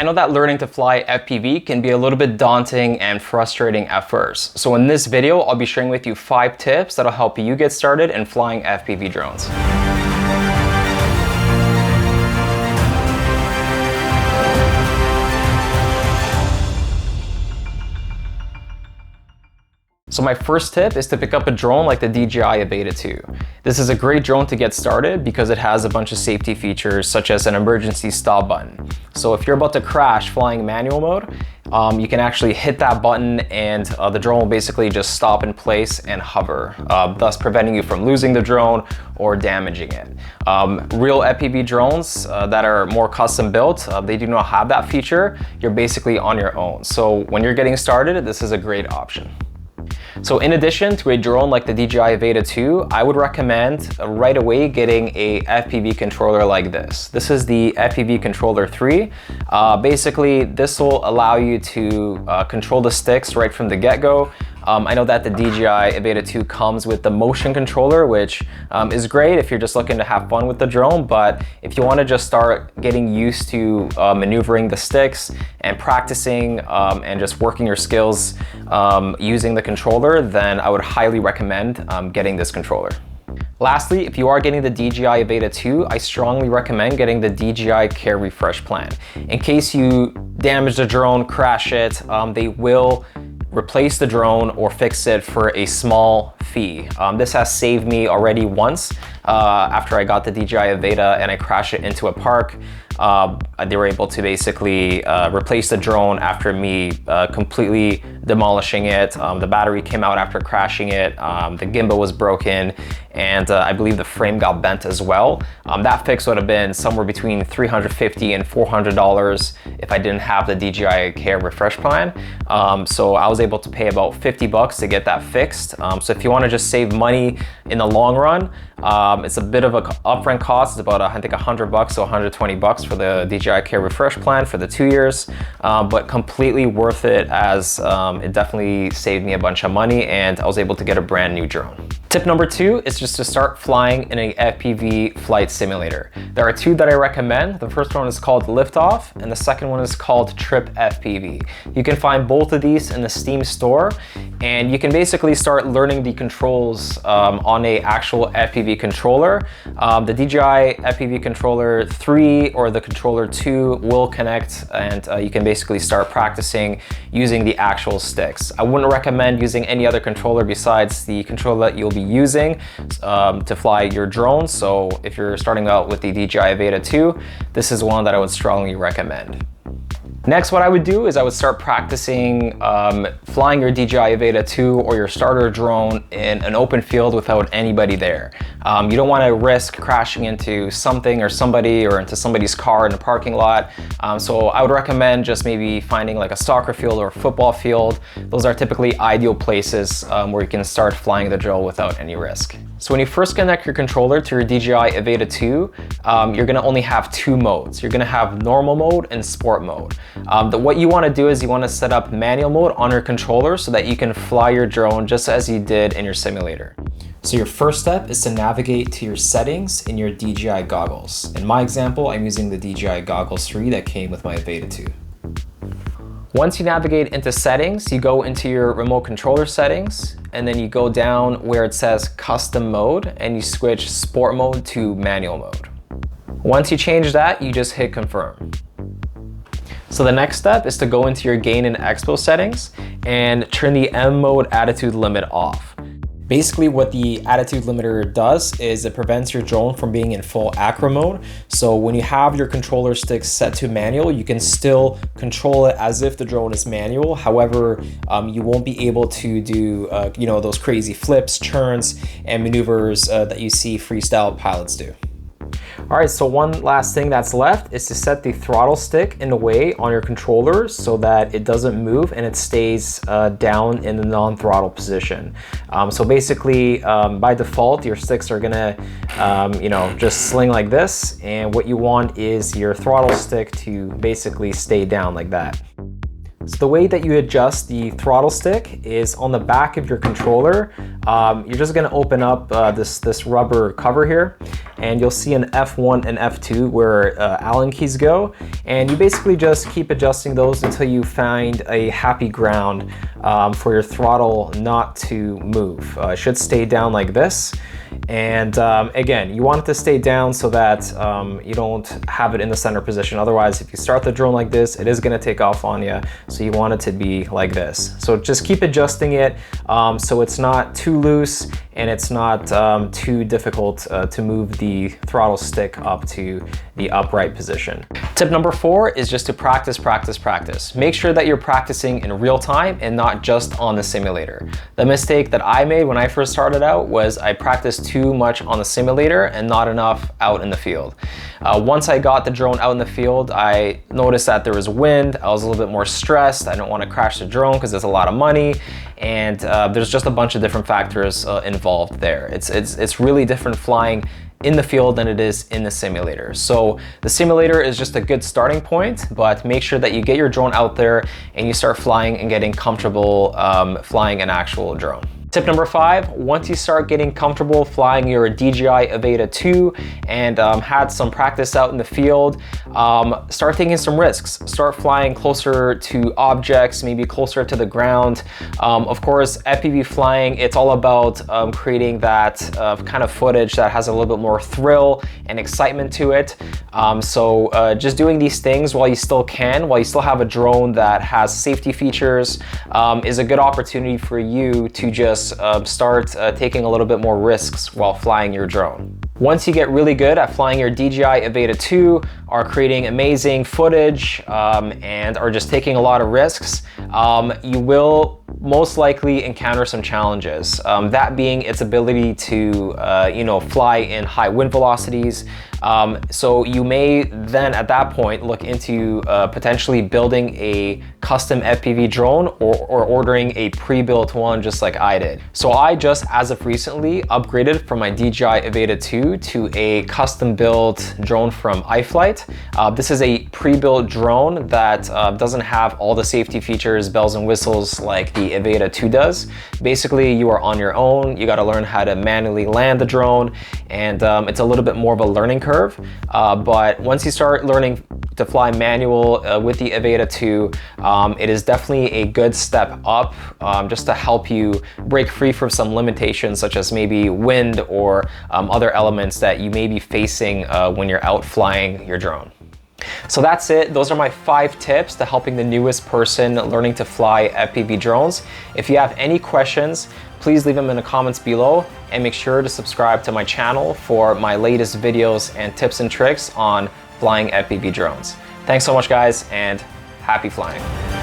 I know that learning to fly FPV can be a little bit daunting and frustrating at first. So in this video, I'll be sharing with you 5 tips that'll help you get started in flying FPV drones. So my first tip is to pick up a drone like the DJI Avata 2. This is a great drone to get started because it has a bunch of safety features such as an emergency stop button. So if you're about to crash flying manual mode, you can actually hit that button and the drone will basically just stop in place and hover, thus preventing you from losing the drone or damaging it. Real FPV drones that are more custom built, they do not have that feature. You're basically on your own. So when you're getting started, this is a great option. So in addition to a drone like the DJI Avata 2, I would recommend right away getting a FPV controller like this. This is the FPV Controller 3. Basically, this will allow you to control the sticks right from the get-go. I know that the DJI Avata 2 comes with the motion controller, which is great if you're just looking to have fun with the drone, but if you want to just start getting used to maneuvering the sticks and practicing and just working your skills using the controller, then I would highly recommend getting this controller. Lastly, if you are getting the DJI Avata 2, I strongly recommend getting the DJI Care Refresh Plan. In case you damage the drone, crash it, they will replace the drone or fix it for a small fee. This has saved me already once after I got the DJI Avata and I crashed it into a park. They were able to basically replace the drone after me completely demolishing it. The battery came out after crashing it. The gimbal was broken, and I believe the frame got bent as well. That fix would have been somewhere between $350 and $400 if I didn't have the DJI Care Refresh Plan. So I was able to pay about $50 to get that fixed. So if you want to just save money in the long run, it's a bit of an upfront cost. It's about I think $100 to $120 for the DJI Care Refresh Plan for the 2 years, but completely worth it as it definitely saved me a bunch of money and I was able to get a brand new drone. Tip number 2 is just to start flying in an FPV flight simulator. There are 2 that I recommend. The first one is called Liftoff and the second one is called Trip FPV. You can find both of these in the Steam store and you can basically start learning the controls on a actual FPV controller. The DJI FPV Controller 3 or the Controller 2 will connect and you can basically start practicing using the actual sticks. I wouldn't recommend using any other controller besides the controller that you'll be using to fly your drone. So if you're starting out with the DJI Avata 2, this is one that I would strongly recommend. Next, what I would do is I would start practicing flying your DJI Avata 2 or your starter drone in an open field without anybody there. You don't want to risk crashing into something or somebody or into somebody's car in a parking lot. So I would recommend just maybe finding like a soccer field or a football field. Those are typically ideal places where you can start flying the drone without any risk. So when you first connect your controller to your DJI Avata 2, you're gonna only have 2 modes. You're gonna have normal mode and sport mode. What you wanna do is you wanna set up manual mode on your controller so that you can fly your drone just as you did in your simulator. So your first step is to navigate to your settings in your DJI goggles. In my example, I'm using the DJI Goggles 3 that came with my Avata 2. Once you navigate into settings, you go into your remote controller settings, and then you go down where it says custom mode and you switch sport mode to manual mode. Once you change that, you just hit confirm. So the next step is to go into your gain and expo settings and turn the M mode attitude limit off. Basically what the attitude limiter does is it prevents your drone from being in full acro mode. So when you have your controller stick set to manual, you can still control it as if the drone is manual. However, you won't be able to do those crazy flips, turns, and maneuvers that you see freestyle pilots do. All right, so one last thing that's left is to set the throttle stick in a way on your controller so that it doesn't move and it stays down in the non-throttle position. So basically, by default, your sticks are gonna, just sling like this. And what you want is your throttle stick to basically stay down like that. So the way that you adjust the throttle stick is on the back of your controller. You're just gonna open up this rubber cover here, and you'll see an F1 and F2 where Allen keys go, and you basically just keep adjusting those until you find a happy ground for your throttle not to move. It should stay down like this. And again, you want it to stay down so that you don't have it in the center position. Otherwise, if you start the drone like this, it is going to take off on you. So you want it to be like this. So just keep adjusting it so it's not too loose and it's not too difficult to move the throttle stick up to the upright position. Tip number 4 is just to practice, practice, practice. Make sure that you're practicing in real time and not just on the simulator. The mistake that I made when I first started out was I practiced too much on the simulator and not enough out in the field. Once I got the drone out in the field, I noticed that there was wind. I was a little bit more stressed. I don't want to crash the drone because it's a lot of money, and there's just a bunch of different factors involved there. It's really different flying in the field than it is in the simulator. So the simulator is just a good starting point, but make sure that you get your drone out there and you start flying and getting comfortable flying an actual drone. Tip number 5, once you start getting comfortable flying your DJI Avata 2 and had some practice out in the field, start taking some risks. Start flying closer to objects, maybe closer to the ground. Of course, FPV flying, it's all about creating that kind of footage that has a little bit more thrill and excitement to it. So just doing these things while you still can, while you still have a drone that has safety features, is a good opportunity for you to just start taking a little bit more risks while flying your drone. Once you get really good at flying your DJI Avata 2, are creating amazing footage, and are just taking a lot of risks, you will most likely encounter some challenges. That being its ability to fly in high wind velocities. So you may then at that point look into potentially building a custom FPV drone or ordering a pre-built one just like I did. So I just, as of recently, upgraded from my DJI Avata 2 to a custom built drone from iFlight. This is a pre-built drone that doesn't have all the safety features, bells and whistles like the Avata 2 does. Basically, you are on your own. You got to learn how to manually land the drone, and it's a little bit more of a learning curve. But once you start learning to fly manual with the Avata 2, it is definitely a good step up just to help you break free from some limitations such as maybe wind or other elements that you may be facing when you're out flying your drone. So that's it. Those are my 5 tips to helping the newest person learning to fly FPV drones. If you have any questions, please leave them in the comments below, and make sure to subscribe to my channel for my latest videos and tips and tricks on flying FPV drones. Thanks so much, guys, and happy flying.